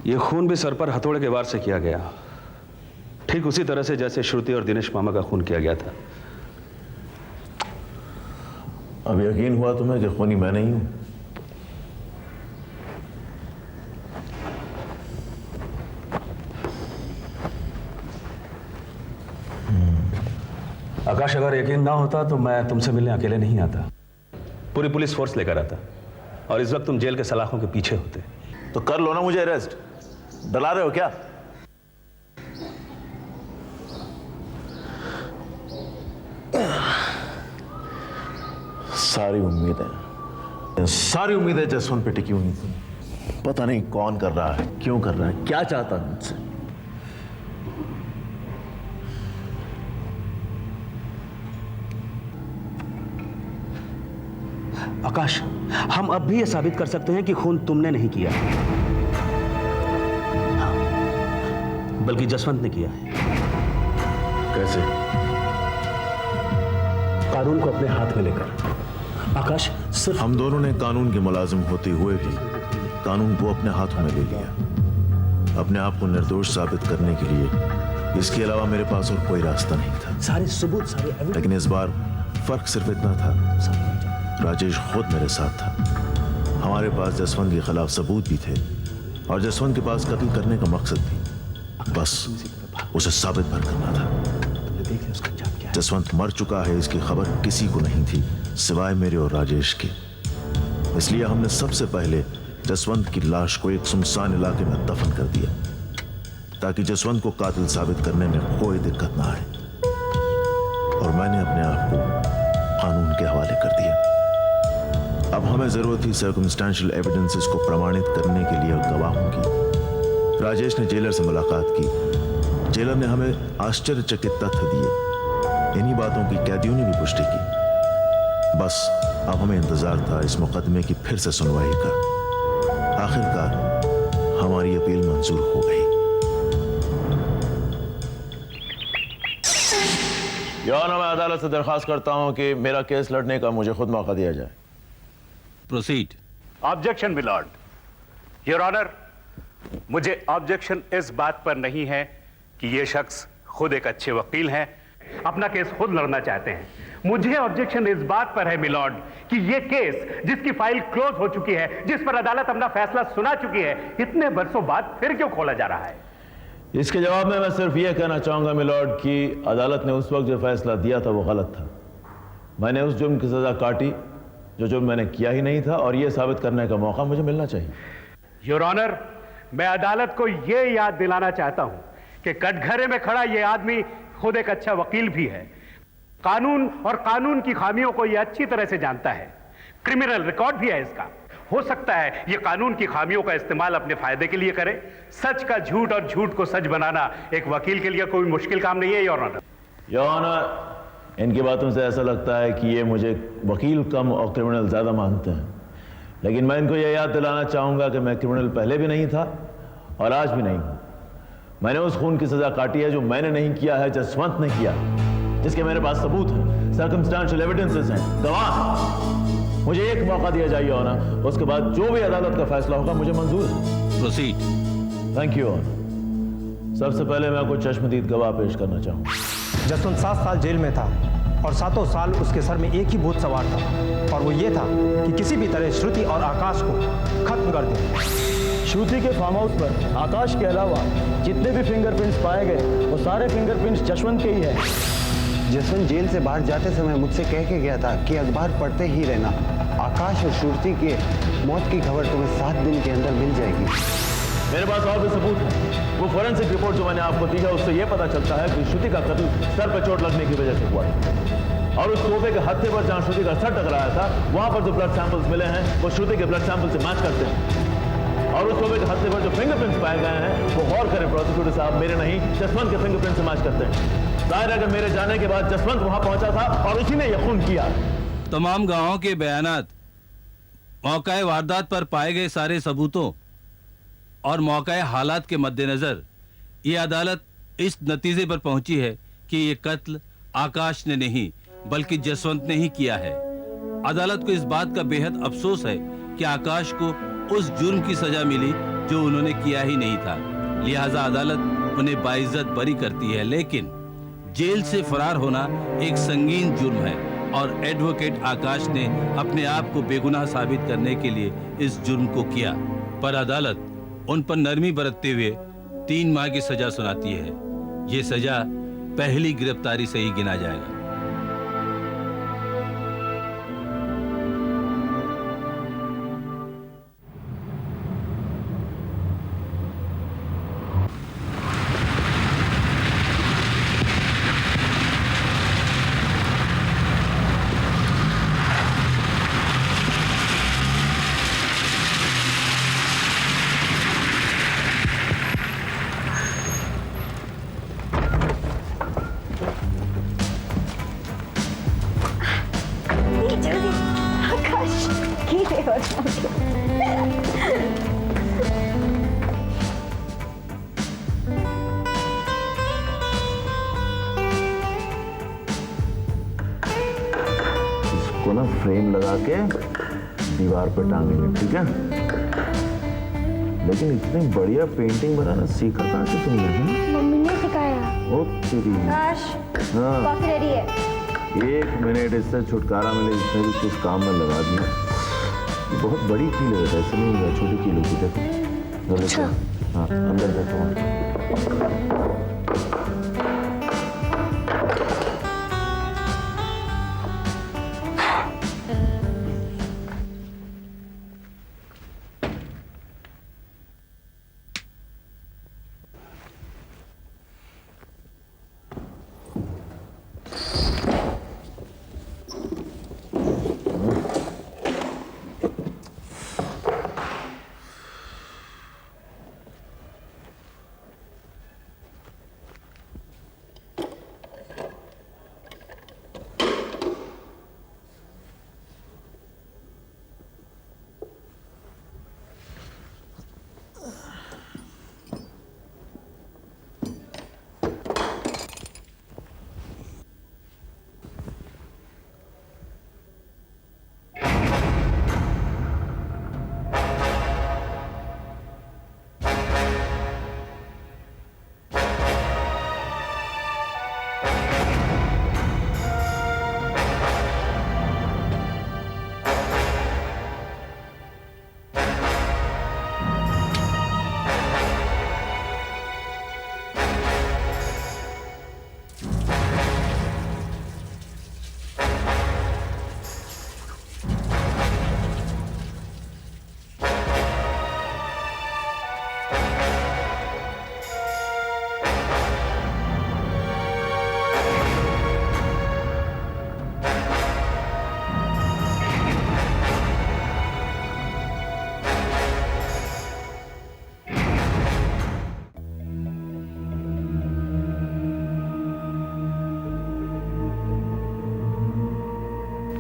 ये खून भी सर पर हथौड़े के वार से किया गया, ठीक उसी तरह से जैसे श्रुति और दिनेश मामा का खून किया गया था। अब यकीन हुआ तुम्हें कि खूनी मैं नहीं हूं? आकाश, अगर यकीन ना होता तो मैं तुमसे मिलने अकेले नहीं आता, पूरी पुलिस फोर्स लेकर आता, और इस वक्त तुम जेल के सलाखों के पीछे होते। तो कर लो ना मुझे अरेस्ट। डरा रहे हो क्या? सारी उम्मीदें जसवंत पे टिकी हुई थी। पता नहीं कौन कर रहा है, क्यों कर रहा है, क्या चाहता है मुझसे। आकाश, हम अब भी यह साबित कर सकते हैं कि खून तुमने नहीं किया, बल्कि जसवंत ने किया है। कैसे? कानून को अपने हाथ में लेकर। आकाश, सिर्फ हम दोनों ने कानून के मुलाजिम होते हुए भी कानून को अपने हाथों में ले लिया, अपने आप को निर्दोष साबित करने के लिए। इसके अलावा मेरे पास और कोई रास्ता नहीं था। सारे सबूत, सारे लेकिन इस बार फर्क सिर्फ इतना था, राजेश खुद मेरे साथ था। हमारे पास जसवंत के खिलाफ सबूत भी थे और जसवंत के पास कत्ल करने का मकसद भी, बस उसे साबित भर करना था। जसवंत मर चुका है इसकी खबर किसी को नहीं थी सिवाय मेरे और राजेश के। इसलिए हमने सबसे पहले जसवंत की लाश को एक सुनसान इलाके में दफन कर दिया, ताकि जसवंत को कातिल साबित करने में कोई दिक्कत ना आए। और मैंने अपने आप को कानून के हवाले कर दिया। अब हमें जरूरत थी सर्कमस्टेंशियल एविडेंसेस को प्रमाणित करने के लिए गवाहों की। राजेश ने जेलर से मुलाकात की। जेलर ने हमें आश्चर्यचकित तथ्य दिए। इन्हीं बातों की कैदियों ने भी पुष्टि की। बस अब हमें इंतजार था इस मुकदमे की फिर से सुनवाई का। आखिरकार हमारी अपील मंजूर हो गई। योर ऑनर, मैं अदालत से दरखास्त करता हूं कि मेरा केस लड़ने का मुझे खुद मौका दिया जाए। Proceed. Objection milord. Your honour, मुझे ऑब्जेक्शन इस बात पर नहीं है कि यह शख्स खुद एक अच्छे वकील हैं, अपना केस खुद लड़ना चाहते हैं। मुझे ऑब्जेक्शन इस बात पर है मिलॉर्ड कि यह केस जिसकी फाइल क्लोज हो चुकी है, जिस पर अदालत अपना फैसला सुना चुकी है, इतने बरसों बाद फिर क्यों खोला जा रहा है? इसके जवाब में मैं सिर्फ यह कहना चाहूंगा मिलॉर्ड कि अदालत ने उस वक्त जो फैसला दिया था वो गलत था। मैंने उस जुर्म की सजा काटी जो जुर्म मैंने किया ही नहीं था, और यह साबित करने का मौका मुझे मिलना चाहिए। योर ऑनर, मैं अदालत को यह याद दिलाना चाहता हूं कि कटघरे में खड़ा यह आदमी खुद एक अच्छा वकील भी है। कानून और कानून की खामियों को यह अच्छी तरह से जानता है। क्रिमिनल रिकॉर्ड भी है इसका। हो सकता है यह कानून की खामियों का इस्तेमाल अपने फायदे के लिए करे। सच का झूठ और झूठ को सच बनाना एक वकील के लिए कोई मुश्किल काम नहीं है। योर ऑनर, योर ऑनर, इनकी बातों से ऐसा लगता है कि ये मुझे वकील कम और क्रिमिनल ज्यादा मानते हैं, लेकिन मैं इनको यह याद दिलाना चाहूंगा कि मैं क्रिमिनल पहले भी नहीं था और आज भी नहीं हूं। मैंने उस खून की सजा काटी है जो मैंने नहीं किया है, जसवंत ने किया, जिसके मेरे पास सबूत है, सर्कमस्टेंशियल एविडेंसेस हैं, गवाह हैं। मुझे एक मौका दिया जाइए ऑनर, उसके बाद जो भी अदालत का फैसला होगा मुझे मंजूर है। प्रोसीड। Thank you honour. सबसे पहले मैं कुछ चश्मदीद गवाह पेश करना चाहूंगा। जसवंत 7 साल जेल में था और 7 साल उसके सर में एक ही भूत सवार था, और वो ये था कि किसी भी तरह श्रुति और आकाश को खत्म कर दें। श्रुति के फार्म हाउस पर आकाश के अलावा जितने भी फिंगरप्रिंट्स पाए गए वो सारे फिंगरप्रिंट्स जसवंत के ही हैं। जसवंत जेल से बाहर जाते समय मुझसे कह के गया था कि अखबार पढ़ते ही रहना। आकाश और श्रुति के मौत की खबर तुम्हें 7 दिन के अंदर मिल जाएगी। मेरे पास और भी सबूत है। वो फोरेंसिक रिपोर्ट जो मैंने आपको दी है उससे यह पता चलता है कि श्रुति का कत्ल सर पर चोट लगने की वजह से हुआ है, और उस तोहफे के हत्थे पर जहां श्रुति का सर टकराया था वहां पर जो ब्लड सैंपल्स मिले हैं वो श्रुति के ब्लड सैंपल से मैच करते हैं। और उस तोहफे के हत्थे पर जो फिंगरप्रिंट्स पाए गए हैं वो गौर करें प्रोसिक्यूटर साहब, मेरे नहीं जसवंत के फिंगरप्रिंट से मैच करते हैं। जाहिर है कि मेरे जाने के बाद जसवंत वहां पहुंचा था और उसी ने यह खून किया। तमाम गवाहों के बयानात, मौका वारदात पर पाए गए सारे सबूतों और मौका हालात के मद्देनजर ये अदालत इस नतीजे पर पहुंची है कि ये कत्ल आकाश ने नहीं बल्कि जसवंत ने ही किया है। अदालत को इस बात का बेहद अफसोस है कि आकाश को उस जुर्म की सजा मिली जो उन्होंने किया ही नहीं था। लिहाजा अदालत उन्हें बाइज्जत बरी करती है, लेकिन जेल से फरार होना एक संगीन जुर्म है और एडवोकेट आकाश ने अपने आप को बेगुनाह साबित करने के लिए इस जुर्म को किया। पर अदालत उन पर नरमी बरतते हुए 3 माह की सजा सुनाती है। ये सजा पहली गिरफ्तारी से ही गिना जाएगा। जल्दी आकाश कीड़े हो जाओगे। इसको ना फ्रेम लगा के दीवार पे टांगेंगे, ठीक है? लेकिन इतनी बढ़िया पेंटिंग बनाना सीखा कहाँ से तुमने? मम्मी ने सिखाया। ओ तेरी। आकाश हाँ, कॉफी रेडी है। 1 मिनट इससे छुटकारा मिले, इसने भी कुछ काम में लगा दिया। ये बहुत बड़ी कील है, ऐसे नहीं होगा, छोटी कील होती है। अच्छा। हाँ, अंदर देखो।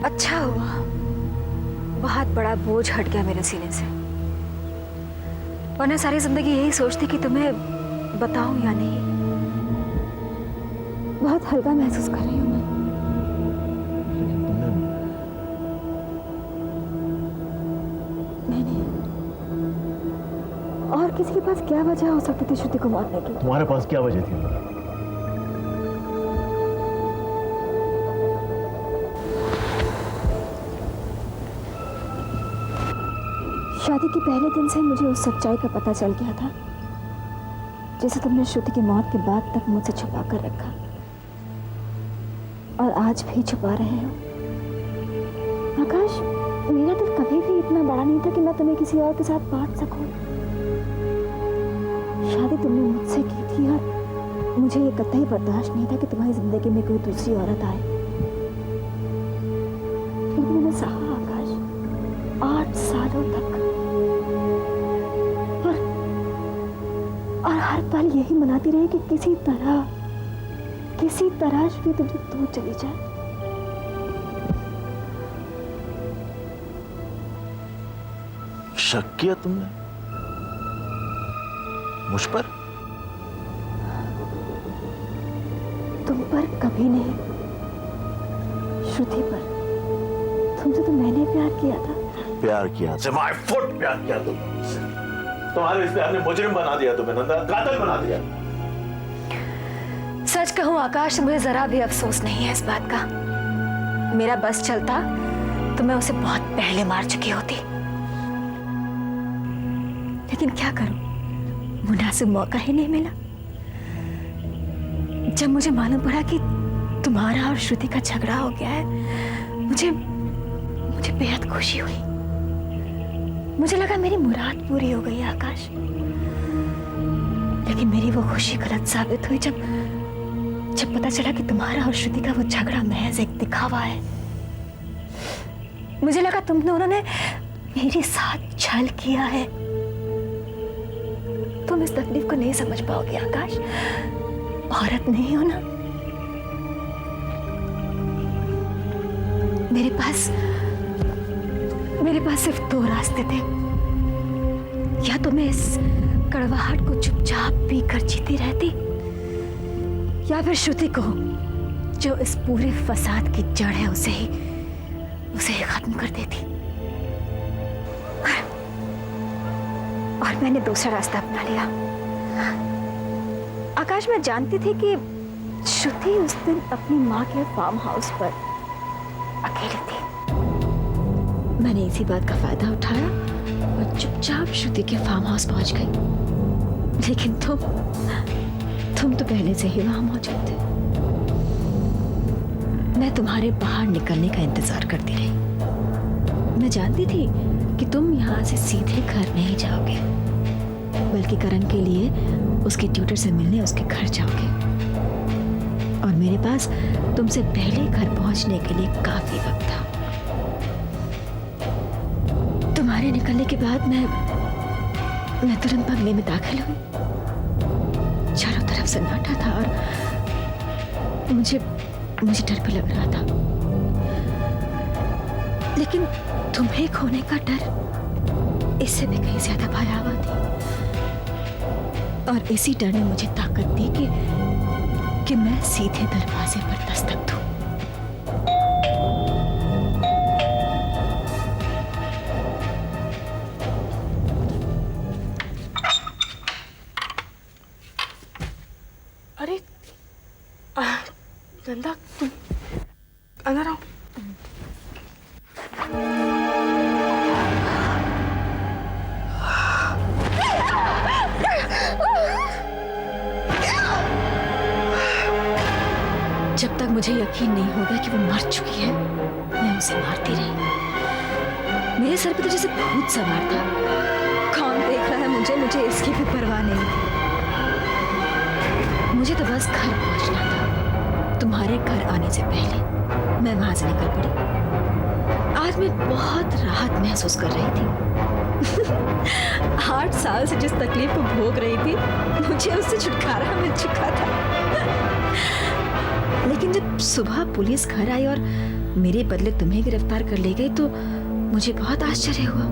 अच्छा हुआ, बहुत बड़ा बोझ हट गया मेरे सीने से। वरना सारी जिंदगी यही सोचती कि तुम्हें बताऊं या नहीं। बहुत हल्का महसूस कर रही हूं मैं। नहीं, और किसी के पास क्या वजह हो सकती थी श्रुति को मारने की? तुम्हारे पास क्या वजह थी? शादी के पहले दिन से मुझे उस सच्चाई का पता चल गया था जिसे तुमने श्रुति की मौत के बाद तक मुझसे छुपा कर रखा और आज भी छुपा रहे हो। आकाश, मेरा दिल कभी भी इतना बड़ा नहीं था कि मैं तुम्हें किसी और के साथ बांट सकूं। शादी तुमने मुझसे की थी और मुझे ये कतई बर्दाश्त नहीं था कि तुम्हारी जिंदगी में कोई दूसरी औरत आए। लेकिन मैंने सहा आकाश, 8 सालों तक, और हर पल यही मनाती रही कि किसी तरह भी तुमसे दूर चली जाए। शक किया तुमने मुझ पर? तुम पर कभी नहीं, श्रुति पर। तुमसे तो मैंने प्यार किया था। प्यार किया, से माय फुट प्यार किया तुमने मुझसे। तुम्हारे रिश्तेदार ने मुजरिम बना दिया, तुम्हें नंदा कातिल बना दिया। सच कहूं आकाश, मुझे जरा भी अफसोस नहीं है इस बात का। मेरा बस चलता तो मैं उसे बहुत पहले मार चुकी होती, लेकिन क्या करूं, मुनासिब मौका ही नहीं मिला। जब मुझे मालूम पड़ा कि तुम्हारा और श्रुति का झगड़ा हो गया है, मुझे बेहद खुशी हुई। मुझे लगा मेरी मुराद पूरी हो गई आकाश, लेकिन मेरी वो खुशी गलत साबित हुई जब पता चला कि तुम्हारा और श्रुति का वो झगड़ा महज एक दिखावा है। मुझे लगा तुम दोनों ने मेरे साथ छल किया है। तुम इस तकलीफ को नहीं समझ पाओगे आकाश, औरत नहीं हो ना। मेरे पास सिर्फ दो रास्ते थे, या तो मैं इस कड़वाहट को चुपचाप पीकर जीती रहती, या फिर श्रुति को, जो इस पूरे फसाद की जड़ है, उसे ही खत्म कर देती। और मैंने दूसरा रास्ता अपना लिया। आकाश, मैं जानती थी कि श्रुति उस दिन अपनी माँ के फार्म हाउस पर अकेली थी। मैंने इसी बात का फायदा उठाया और चुपचाप श्रुति के फार्म हाउस पहुंच गई। लेकिन तुम तो पहले से ही वहां मौजूद थे। मैं तुम्हारे बाहर निकलने का इंतजार करती रही। मैं जानती थी कि तुम यहाँ से सीधे घर नहीं जाओगे, बल्कि करण के लिए उसके ट्यूटर से मिलने उसके घर जाओगे। और मेरे पास तुमसे पहले घर पहुंचने के लिए काफी वक्त था। तुम्हारे निकलने के बाद मैं तुरंत बंगले में दाखिल हुई। चारों तरफ सन्नाटा था और मुझे डर भी लग रहा था, लेकिन तुम्हें खोने का डर इससे भी कहीं ज्यादा भयावह थी। और इसी डर ने मुझे ताकत दी कि मैं सीधे दरवाजे पर दस्तक दूं। अरे नंदा, तुम अंदर आओ। जब तक मुझे यकीन नहीं होगा कि वो मर चुकी है, मैं उसे मारती रही। मेरे सर पे तो जैसे भूत सवार था। कौन देख रहा है मुझे इसकी भी परवाह नहीं थी। मुझे तो बस घर पहुंचना था। तुम्हारे घर आने से पहले मैं वहां से निकल पड़ी। आज मैं बहुत राहत महसूस कर रही थी। 8 साल से जिस तकलीफ को भोग रही थी, मुझे उससे छुटकारा मिल चुका था। लेकिन जब सुबह पुलिस घर आई और मेरे बदले तुम्हें गिरफ्तार कर ले गई, तो मुझे बहुत आश्चर्य हुआ।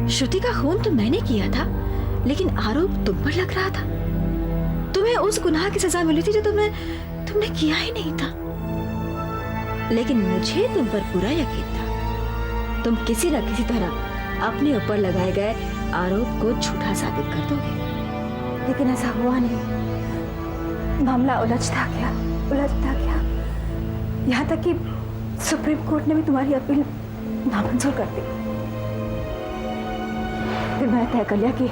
श्रुति का खून तो मैंने किया था, लेकिन आरोप तुम पर लग रहा था। तुम्हें उस गुनाह की सजा मिली थी जो तुमने किया ही नहीं था। लेकिन मुझे तुम पर पूरा यकीन था, तुम किसी न किसी तरह अपने ऊपर लगाए गए आरोप को झूठा साबित कर दोगे। लेकिन ऐसा हुआ नहीं। मामला उलझता गया। यहाँ तक कि सुप्रीम कोर्ट ने भी तुम्हारी अपील नामंजूर कर दी। फिर मैं तय कर लिया कि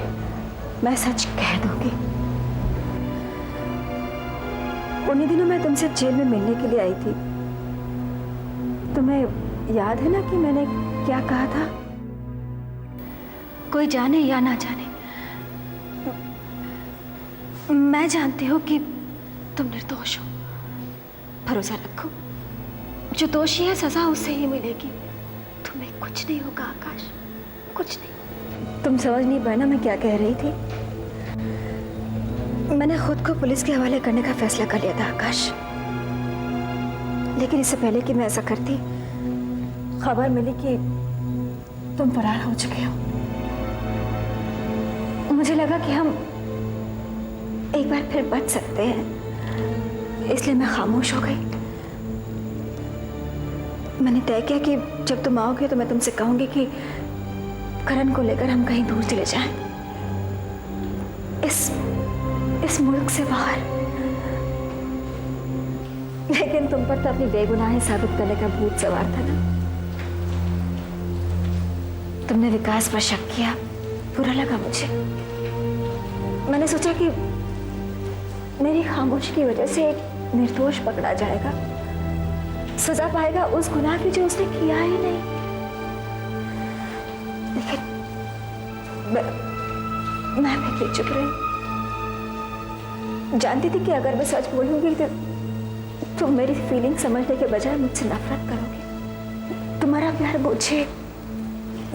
मैं सच कह दूंगी। उन्हीं दिनों मैं तुमसे जेल में मिलने के लिए आई थी। तुम्हें याद है ना कि मैंने क्या कहा था? कोई जाने या ना जाने, मैं जानती हूँ कि तुम निर्दोष हो। भरोसा रखो, जो दोषी है सजा उससे ही मिलेगी। तुम्हें कुछ नहीं होगा आकाश, कुछ नहीं। तुम समझ नहीं पाए ना मैं क्या कह रही थी। मैंने खुद को पुलिस के हवाले करने का फैसला कर लिया था आकाश। लेकिन इससे पहले कि मैं ऐसा करती, खबर मिली कि तुम फरार हो चुके हो। मुझे लगा कि हम एक बार फिर बच सकते हैं, इसलिए मैं खामोश हो गई। मैंने तय किया कि जब तुम आओगे तो मैं तुमसे कहूंगी कि करण को लेकर हम कहीं दूर चले जाएं। इस मुल्क से बाहर। लेकिन तुम पर तो अपनी बेगुनाही साबित करने का भूत सवार था ना। तुमने विकास पर शक किया, बुरा लगा मुझे। मैंने सोचा कि मेरी खामोशी की वजह से एक निर्दोष पकड़ा जाएगा, सजा पाएगा उस गुनाह की जो उसने किया ही नहीं। लेकिन मैं भी चुप रही। जानती थी कि अगर मैं सच बोलूंगी तो तुम मेरी फीलिंग समझने के बजाय मुझसे नफरत करोगे। तुम्हारा प्यार मुझे,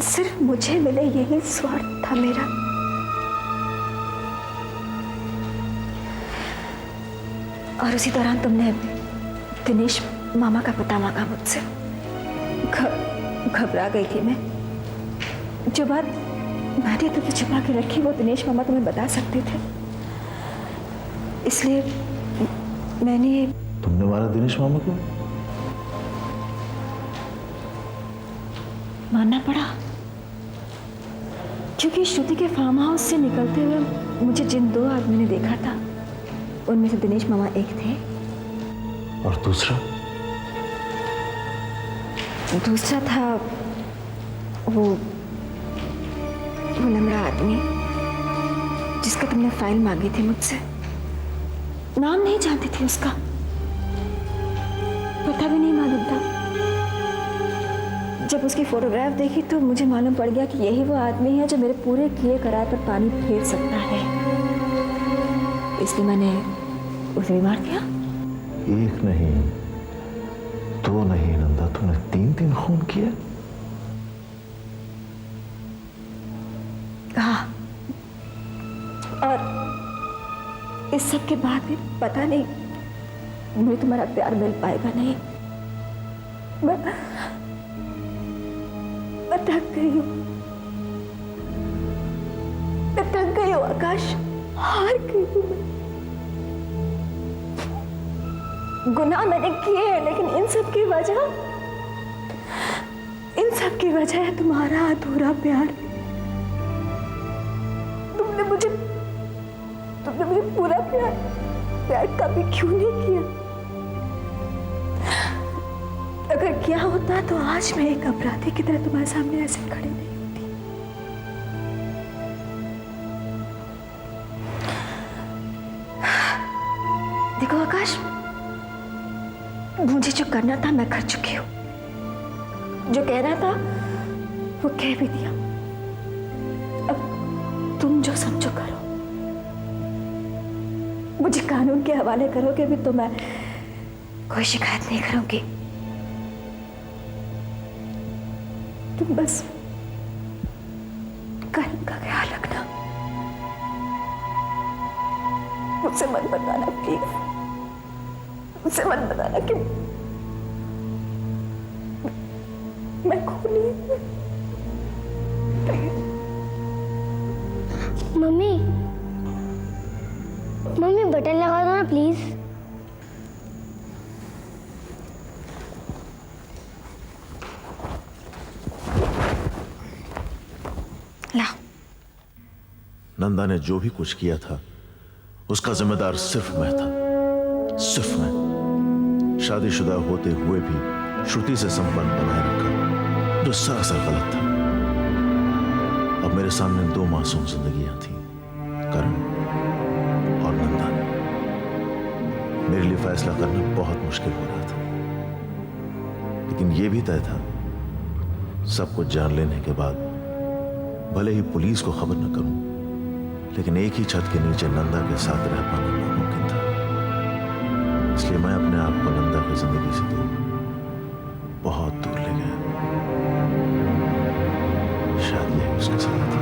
सिर्फ मुझे मिले, यही स्वार्थ था मेरा। और उसी दौरान तुमने दिनेश मामा का पता मांगा मुझसे। घबरा गई थी मैं। जो बात मैंने तुमसे छुपा के रखी वो दिनेश मामा तुम्हें बता सकते थे, इसलिए मैंने। तुमने मारा दिनेश मामा को? मानना पड़ा, क्योंकि श्रुति के फार्म हाउस से निकलते हुए मुझे जिन दो आदमी ने देखा था उनमें से दिनेश मामा एक थे। और दूसरा था वो लंगड़ा आदमी जिसका तुमने फाइल मांगी थी मुझसे। नाम नहीं जानती थी उसका, पता भी नहीं मालूम था। जब उसकी फोटोग्राफ देखी तो मुझे मालूम पड़ गया कि यही वो आदमी है जो मेरे पूरे किए करार पर पानी फेर सकता है। इसलिए मैंने उसे भी मार दिया। एक नहीं, दो नहीं नंदा, तुमने 3 खून किए। हाँ, और इस सब के बाद भी पता नहीं मुझे तुम्हारा प्यार मिल पाएगा नहीं। मैं थक गई हूँ, मैं थक गई हूँ आकाश, हार गई हूँ मैं। गुनाह मैंने किए हैं, लेकिन इन सब की वजह है तुम्हारा अधूरा प्यार। तुमने मुझे पूरा प्यार कभी क्यों नहीं किया? अगर किया होता तो आज मैं एक अपराधी की तरह तुम्हारे सामने ऐसे खड़ी नहीं होती। देखो आकाश, मुझे जो करना था मैं कर चुकी हूँ। जो कहना था वो कह भी दिया। अब तुम जो समझो करो। मुझे कानून के हवाले करोगे भी तो मैं कोई शिकायत नहीं करूंगी। तुम बस करीम का ख्याल रखना। मुझसे मत बताना प्लीज, मुझसे मत बताना कि मैं खूनी हूं। मम्मी बटन लगा दो ना प्लीज। ला। नंदा ने जो भी कुछ किया था उसका जिम्मेदार सिर्फ मैं था, सिर्फ मैं। शादीशुदा होते हुए भी श्रुति से संबंध बनाए रखा, जो सरासर गलत था। अब मेरे सामने 2 मासूम जिंदगियां थीं, करण और नंदा। मेरे लिए फैसला करना बहुत मुश्किल हो रहा था, लेकिन यह भी तय था सब कुछ जान लेने के बाद भले ही पुलिस को खबर न करूं, लेकिन एक ही छत के नीचे नंदा के साथ रह पाना नामुमकिन था। इसलिए मैं अपने आप को नंदा की जिंदगी से दूर, बहुत दूर ले गया। शायद यही उसके साथ था।